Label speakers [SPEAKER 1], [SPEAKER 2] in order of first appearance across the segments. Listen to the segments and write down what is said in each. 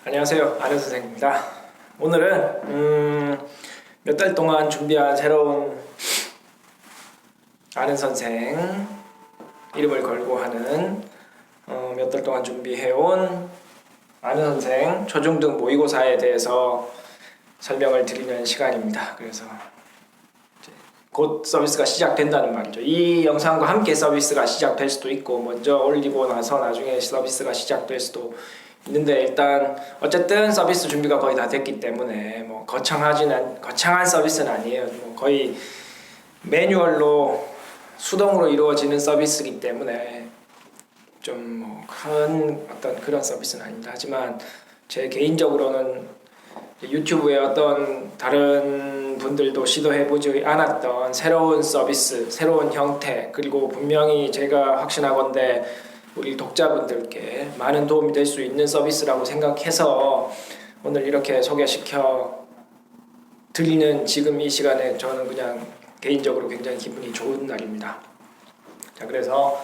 [SPEAKER 1] 안녕하세요, 아는 선생입니다. 오늘은 몇 달 동안 준비한 새로운 아는 선생 이름을 걸고 하는 몇 달 동안 준비해온 아는 선생 초중등 모의고사에 대해서 설명을 드리는 시간입니다. 그래서 곧 서비스가 시작된다는 말이죠. 이 영상과 함께 서비스가 시작될 수도 있고 수도 올리고 나서 나중에 서비스가 시작될 수도 있는데, 일단 어쨌든 서비스 준비가 거의 다 됐기 때문에 거창한 서비스는 아니에요. 거의 매뉴얼로 수동으로 이루어지는 서비스이기 때문에 좀 큰 어떤 그런 서비스는 아닙니다. 하지만 제 개인적으로는 유튜브에 어떤 다른 분들도 시도해보지 않았던 새로운 서비스, 새로운 형태, 그리고 분명히 제가 확신하건대 우리 독자분들께 많은 도움이 될 수 있는 서비스라고 생각해서 오늘 이렇게 소개시켜 드리는 지금 이 시간에 저는 그냥 개인적으로 굉장히 기분이 좋은 날입니다. 자, 그래서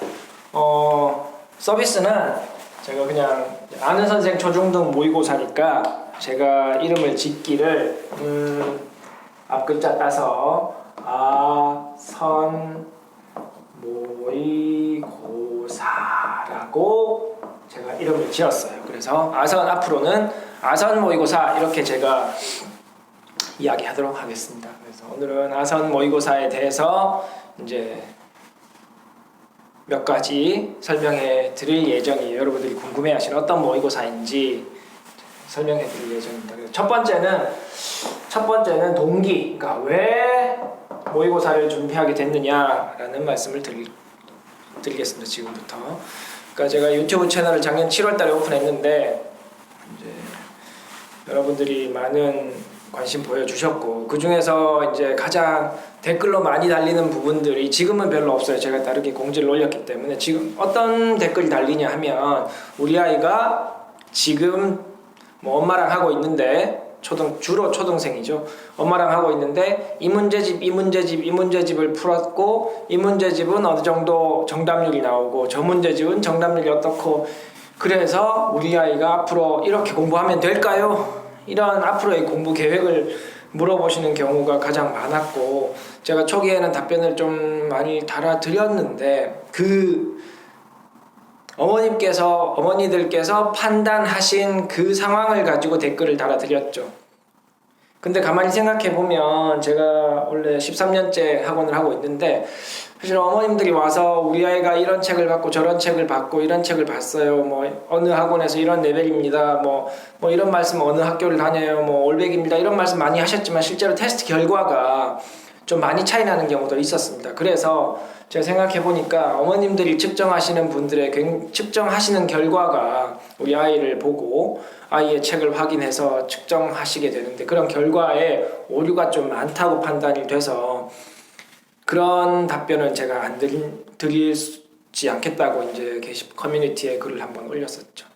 [SPEAKER 1] 서비스는 제가 그냥 아는 선생 초중등 모의고사니까 제가 이름을 짓기를 앞글자 따서 아선 모의고사라고 제가 이름을 지었어요. 그래서 앞으로는 아선 모의고사 이렇게 제가 이야기하도록 하겠습니다. 그래서 오늘은 아선 모의고사에 대해서 이제 몇 가지 설명해 드릴 예정이에요. 여러분들이 궁금해하시는 어떤 모의고사인지 설명해 드릴 예정입니다. 첫 번째는 동기, 그러니까 왜 모의고사를 준비하게 됐느냐라는 말씀을 드리겠습니다. 지금부터. 그러니까 제가 유튜브 채널을 작년 7월달에 오픈했는데 이제 여러분들이 많은 관심 보여주셨고, 그 중에서 이제 가장 댓글로 많이 달리는 부분들이 지금은 별로 없어요. 제가 다르게 공지를 올렸기 때문에. 지금 어떤 댓글이 달리냐 하면, 우리 아이가 지금 엄마랑 하고 있는데 주로 초등생이죠. 엄마랑 하고 있는데 이 문제집을 풀었고, 이 문제집은 어느 정도 정답률이 나오고 저 문제집은 정답률이 어떻고, 그래서 우리 아이가 앞으로 이렇게 공부하면 될까요? 이런 앞으로의 공부 계획을 물어보시는 경우가 가장 많았고, 제가 초기에는 답변을 좀 많이 달아드렸는데 어머니들께서 판단하신 그 상황을 가지고 댓글을 달아드렸죠. 근데 가만히 생각해보면 제가 원래 13년째 학원을 하고 있는데, 사실 어머님들이 와서 우리 아이가 이런 책을 받고 저런 책을 받고 이런 책을 봤어요. 어느 학원에서 이런 레벨입니다. 이런 말씀 어느 학교를 다녀요. 올백입니다. 이런 말씀 많이 하셨지만 실제로 테스트 결과가 좀 많이 차이 나는 경우도 있었습니다. 그래서 제가 생각해보니까 어머님들이 측정하시는 결과가 우리 아이를 보고 아이의 책을 확인해서 측정하시게 되는데, 그런 결과에 오류가 좀 많다고 판단이 돼서 그런 답변은 제가 안 드리지 않겠다고 이제 커뮤니티에 글을 한번 올렸었죠.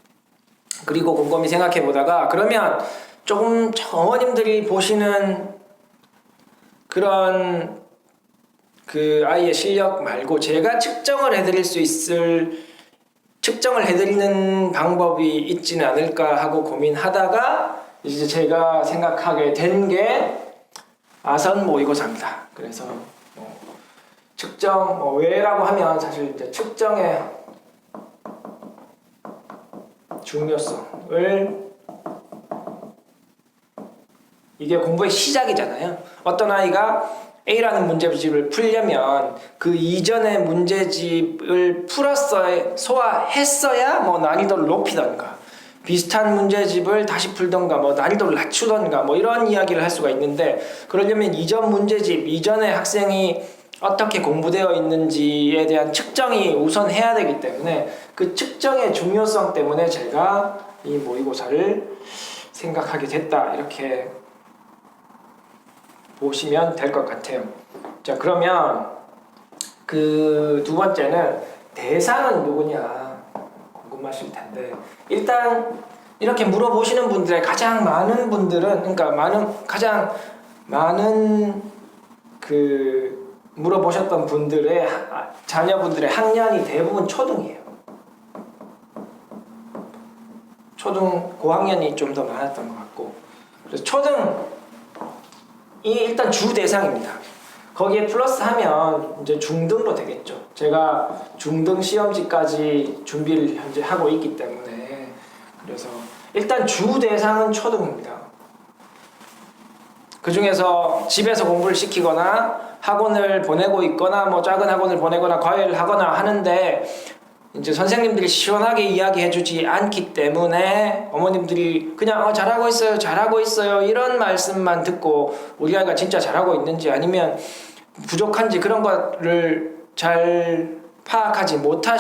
[SPEAKER 1] 그리고 곰곰이 생각해보다가, 그러면 조금 어머님들이 보시는 그런 그 아이의 실력 말고 제가 측정을 해드리는 방법이 있지는 않을까 하고 고민하다가 이제 제가 생각하게 된 게 아선 모의고사입니다. 그래서 측정 왜라고 하면, 사실 이제 측정의 중요성을, 이게 공부의 시작이잖아요. 어떤 아이가 A라는 문제집을 풀려면 그 이전의 문제집을 소화했어야 난이도를 높이던가, 비슷한 문제집을 다시 풀던가, 난이도를 낮추던가, 이런 이야기를 할 수가 있는데, 그러려면 이전 문제집, 이전의 학생이 어떻게 공부되어 있는지에 대한 측정이 우선 해야 되기 때문에, 그 측정의 중요성 때문에 제가 이 모의고사를 생각하게 됐다, 이렇게 보시면 될 것 같아요. 자, 그러면 그 두 번째는 대상은 누구냐 궁금하실 텐데, 일단 이렇게 물어보시는 분들의 가장 많은 분들은, 가장 많은 물어보셨던 분들의 자녀분들의 학년이 대부분 초등이에요. 초등 고학년이 좀 더 많았던 것 같고, 그래서 초등이 일단 주 대상입니다. 거기에 플러스 하면 이제 중등도 되겠죠. 제가 중등 시험지까지 준비를 현재 하고 있기 때문에, 그래서 일단 주 대상은 초등입니다. 그 중에서 집에서 공부를 시키거나 학원을 보내고 있거나 뭐 작은 학원을 보내거나 과외를 하거나 하는데 이제 선생님들이 시원하게 이야기해주지 않기 때문에 어머님들이 그냥 잘하고 있어요, 잘하고 있어요 이런 말씀만 듣고 우리 아이가 진짜 잘하고 있는지 아니면 부족한지 그런 거를 잘 파악하지 못하고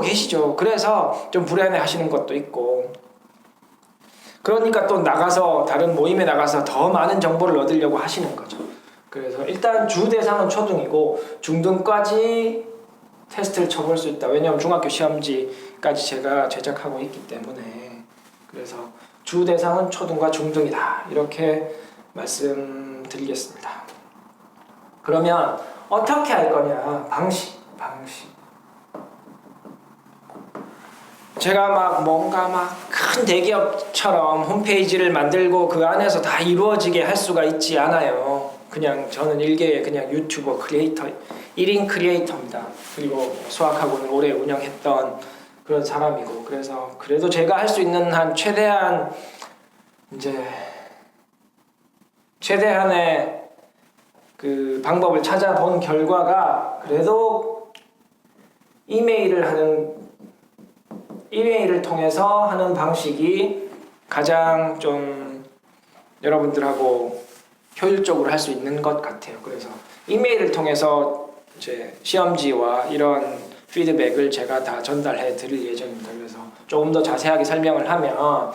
[SPEAKER 1] 계시죠. 그래서 좀 불안해 하시는 것도 있고, 그러니까 또 나가서 다른 모임에 나가서 더 많은 정보를 얻으려고 하시는 거죠. 그래서 일단 주 대상은 초등이고 중등까지 테스트를 쳐볼 수 있다. 왜냐하면 중학교 시험지까지 제가 제작하고 있기 때문에. 그래서 주 대상은 초등과 중등이다. 이렇게 말씀드리겠습니다. 그러면 어떻게 할 거냐? 방식. 제가 뭔가 큰 대기업처럼 홈페이지를 만들고 그 안에서 다 이루어지게 할 수가 있지 않아요. 그냥 저는 일개의 그냥 유튜버 크리에이터, 1인 크리에이터입니다. 그리고 수학학원을 오래 운영했던 그런 사람이고, 그래서 그래도 제가 할 수 있는 한 최대한의 그 방법을 찾아본 결과가 그래도 이메일을 통해서 하는 방식이 가장 좀 여러분들하고 효율적으로 할 수 있는 것 같아요. 그래서 이메일을 통해서 이제 시험지와 이런 피드백을 제가 다 전달해 드릴 예정입니다. 그래서 조금 더 자세하게 설명을 하면,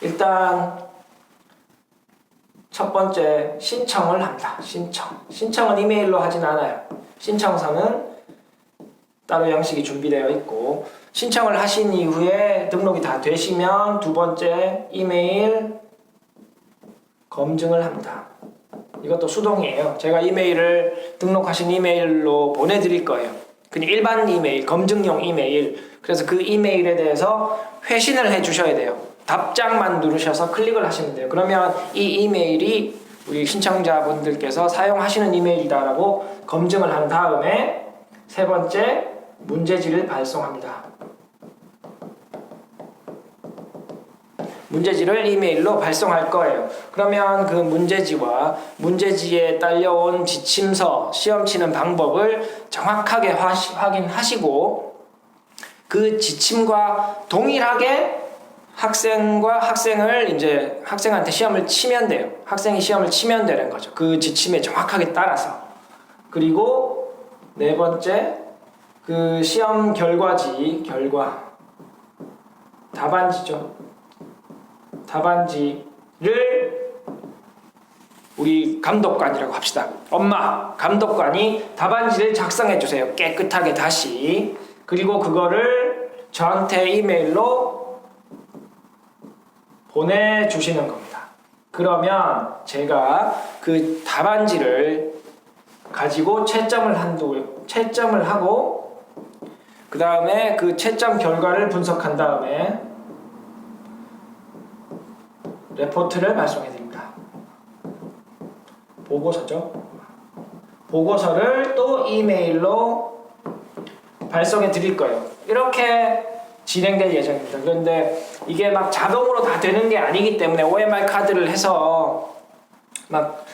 [SPEAKER 1] 일단 첫 번째 신청을 합니다. 신청은 이메일로 하진 않아요. 신청서는 따로 양식이 준비되어 있고, 신청을 하신 이후에 등록이 다 되시면 두 번째 이메일 검증을 합니다. 이것도 수동이에요. 제가 이메일을 등록하신 이메일로 보내드릴 거예요. 그냥 일반 이메일, 검증용 이메일. 그래서 그 이메일에 대해서 회신을 해주셔야 돼요. 답장만 누르셔서 클릭을 하시면 돼요. 그러면 이 이메일이 우리 신청자분들께서 사용하시는 이메일이다라고 검증을 한 다음에 세 번째 문제지를 발송합니다. 문제지를 이메일로 발송할 거예요. 그러면 그 문제지와 문제지에 딸려온 지침서, 시험 치는 방법을 정확하게 확인하시고 그 지침과 동일하게 학생한테 시험을 치면 돼요. 학생이 시험을 치면 되는 거죠. 그 지침에 정확하게 따라서. 그리고 네 번째, 그 시험 답안지를 우리 감독관이라고 합시다. 감독관이 답안지를 작성해 주세요. 깨끗하게 다시. 그리고 그거를 저한테 이메일로 보내주시는 겁니다. 그러면 제가 그 답안지를 가지고 채점을 하고 그 다음에 그 채점 결과를 분석한 다음에 레포트를 발송해 드립니다. 보고서를 또 이메일로 발송해 드릴 거예요. 이렇게 진행될 예정입니다. 그런데 이게 막 자동으로 다 되는 게 아니기 때문에 OMR 카드를 해서 막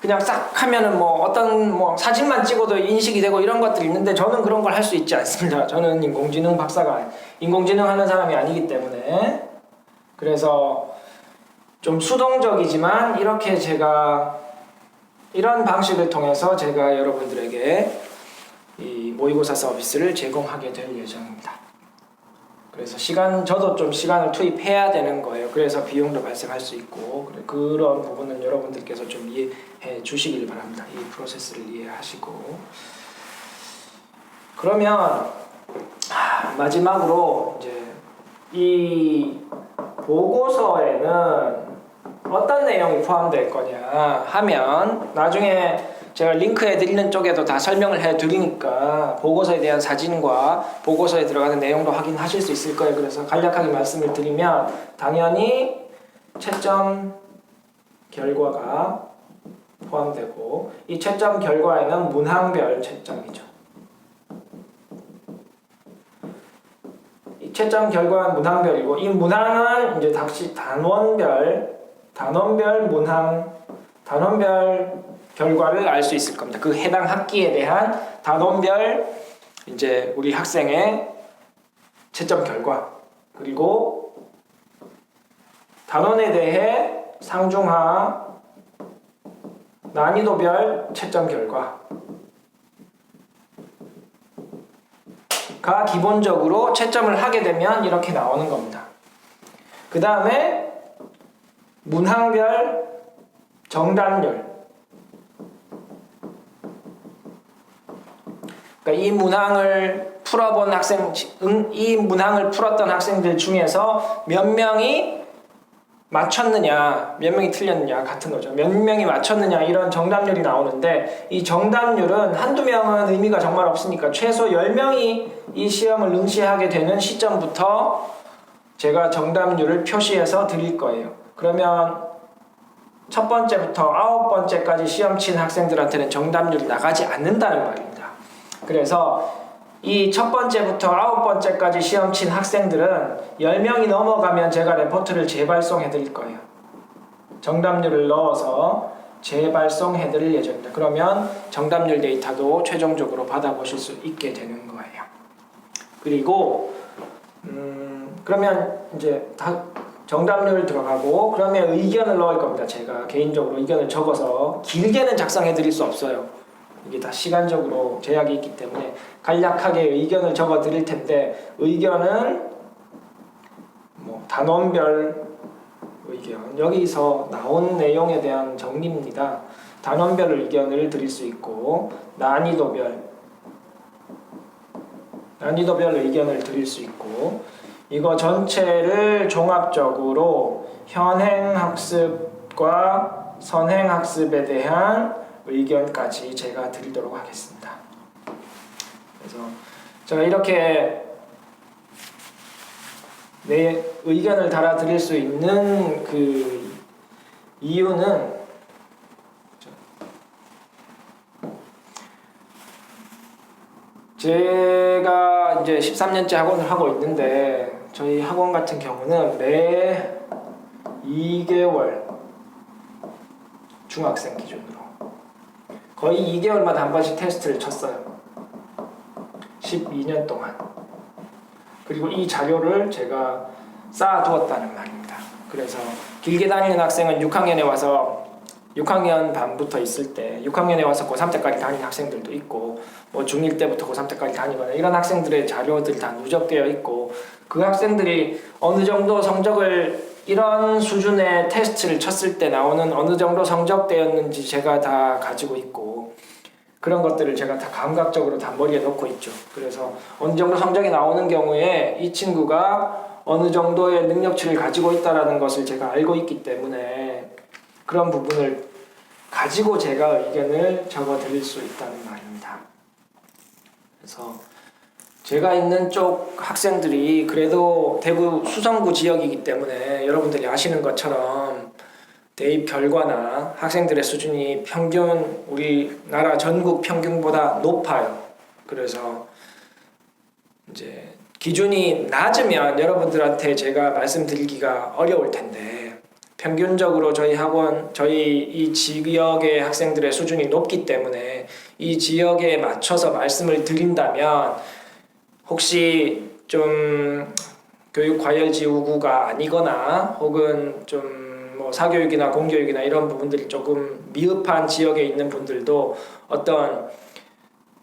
[SPEAKER 1] 그냥 싹 하면은 어떤 사진만 찍어도 인식이 되고 이런 것들이 있는데, 저는 그런 걸 할 수 있지 않습니다. 저는 인공지능 하는 사람이 아니기 때문에. 그래서 좀 수동적이지만 이렇게 이런 방식을 통해서 제가 여러분들에게 이 모의고사 서비스를 제공하게 될 예정입니다. 그래서 저도 좀 시간을 투입해야 되는 거예요. 그래서 비용도 발생할 수 있고, 그런 부분은 여러분들께서 좀 이해해 주시길 바랍니다. 이 프로세스를 이해하시고. 그러면 마지막으로 이제 이 보고서에는 어떤 내용이 포함될 거냐 하면, 나중에 제가 링크해 드리는 쪽에도 다 설명을 해 드리니까 보고서에 대한 사진과 보고서에 들어가는 내용도 확인하실 수 있을 거예요. 그래서 간략하게 말씀을 드리면 당연히 채점 결과가 포함되고, 이 채점 결과에는 문항별 채점이죠. 이 채점 결과는 문항별이고, 이 문항은 이제 다시 단원별 문항, 단원별 결과를 알 수 있을 겁니다. 그 해당 학기에 대한 단원별 이제 우리 학생의 채점 결과, 그리고 단원에 대해 상중하 난이도별 채점 결과가 기본적으로 채점을 하게 되면 이렇게 나오는 겁니다. 그 다음에 문항별 정답률, 그러니까 이 문항을 풀어본 학생, 이 문항을 풀었던 학생들 중에서 몇 명이 맞췄느냐, 몇 명이 틀렸느냐 같은 거죠. 몇 명이 맞췄느냐 이런 정답률이 나오는데, 이 정답률은 한두 명은 의미가 정말 없으니까 최소 10명이 이 시험을 응시하게 되는 시점부터 제가 정답률을 표시해서 드릴 거예요. 그러면 첫 번째부터 9번째까지 시험 친 학생들한테는 정답률이 나가지 않는다는 말입니다. 그래서 이 첫 번째부터 9번째까지 시험 친 학생들은 10명이 넘어가면 제가 레포트를 재발송해 드릴 거예요. 정답률을 넣어서 재발송해 드릴 예정입니다. 그러면 정답률 데이터도 최종적으로 받아보실 수 있게 되는 거예요. 그리고 그러면 이제 다 정답률 들어가고, 그러면 의견을 넣을 겁니다. 제가 개인적으로 의견을 적어서 길게는 작성해 드릴 수 없어요. 이게 다 시간적으로 제약이 있기 때문에 간략하게 의견을 적어 드릴 텐데, 의견은 뭐 단원별 의견, 여기서 나온 내용에 대한 정리입니다. 단원별 의견을 드릴 수 있고, 난이도별 의견을 드릴 수 있고, 이거 전체를 종합적으로 현행학습과 선행학습에 대한 의견까지 제가 드리도록 하겠습니다. 그래서 제가 이렇게 내 의견을 달아드릴 수 있는 그 이유는 제가 이제 13년째 학원을 하고 있는데, 저희 학원 같은 경우는 매 2개월 중학생 기준으로 거의 2개월마다 한 번씩 테스트를 쳤어요. 12년 동안. 그리고 이 자료를 제가 쌓아두었다는 말입니다. 그래서 길게 다니는 학생은 6학년에 와서 6학년 반부터 있을 때 6학년에 와서 고3 때까지 다니는 학생들도 있고, 뭐 중1 때부터 고3 때까지 다니거나 이런 학생들의 자료들이 다 누적되어 있고, 그 학생들이 어느 정도 성적을, 이런 수준의 테스트를 쳤을 때 나오는 어느 정도 성적대였는지 제가 다 가지고 있고, 그런 것들을 제가 다 감각적으로 다 머리에 넣고 있죠. 그래서 어느 정도 성적이 나오는 경우에 이 친구가 어느 정도의 능력치를 가지고 있다는 것을 제가 알고 있기 때문에 그런 부분을 가지고 제가 의견을 적어 드릴 수 있다는 말입니다. 그래서 제가 있는 쪽 학생들이 그래도 대구 수성구 지역이기 때문에 여러분들이 아시는 것처럼 대입 결과나 학생들의 수준이 평균, 우리나라 전국 평균보다 높아요. 그래서 이제 기준이 낮으면 여러분들한테 제가 말씀드리기가 어려울 텐데, 평균적으로 저희 학원, 저희 이 지역의 학생들의 수준이 높기 때문에 이 지역에 맞춰서 말씀을 드린다면, 혹시 좀 교육 과열지구가 아니거나 혹은 좀 뭐 사교육이나 공교육이나 이런 부분들이 조금 미흡한 지역에 있는 분들도 어떤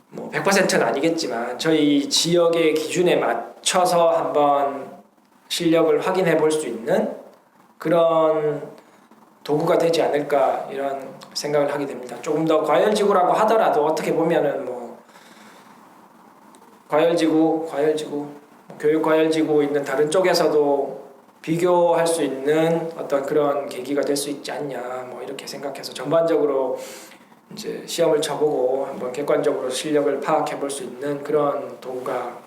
[SPEAKER 1] 뭐 100%는 아니겠지만 저희 지역의 기준에 맞춰서 한번 실력을 확인해 볼 수 있는 그런 도구가 되지 않을까, 이런 생각을 하게 됩니다. 조금 더 과열지구라고 하더라도 어떻게 보면은 뭐 과열지구, 교육 과열지구 있는 다른 쪽에서도 비교할 수 있는 어떤 그런 계기가 될 수 있지 않냐, 뭐 이렇게 생각해서 전반적으로 이제 시험을 쳐보고 한번 객관적으로 실력을 파악해 볼 수 있는 그런 도구가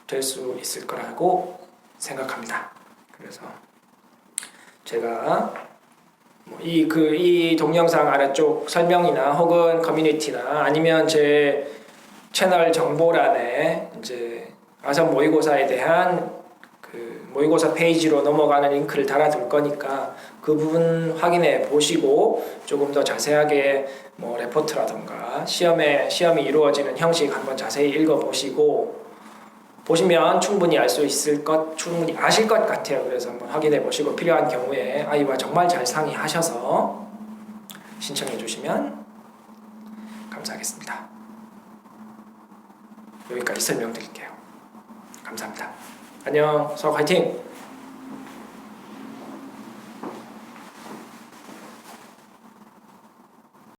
[SPEAKER 1] 될 수 있을 거라고 생각합니다. 그래서 제가 이 동영상 아래쪽 설명이나 혹은 커뮤니티나 아니면 제 채널 정보란에 이제 아산 모의고사에 대한 그 모의고사 페이지로 넘어가는 링크를 달아둘 거니까 그 부분 확인해 보시고 조금 더 자세하게 뭐 레포트라던가 시험이 이루어지는 형식 한번 자세히 읽어 보시고 보시면 충분히 충분히 아실 것 같아요. 그래서 한번 확인해 보시고 필요한 경우에 아이와 정말 잘 상의하셔서 신청해 주시면 감사하겠습니다. 여기까지 설명드릴게요. 감사합니다. 안녕, 수학 화이팅!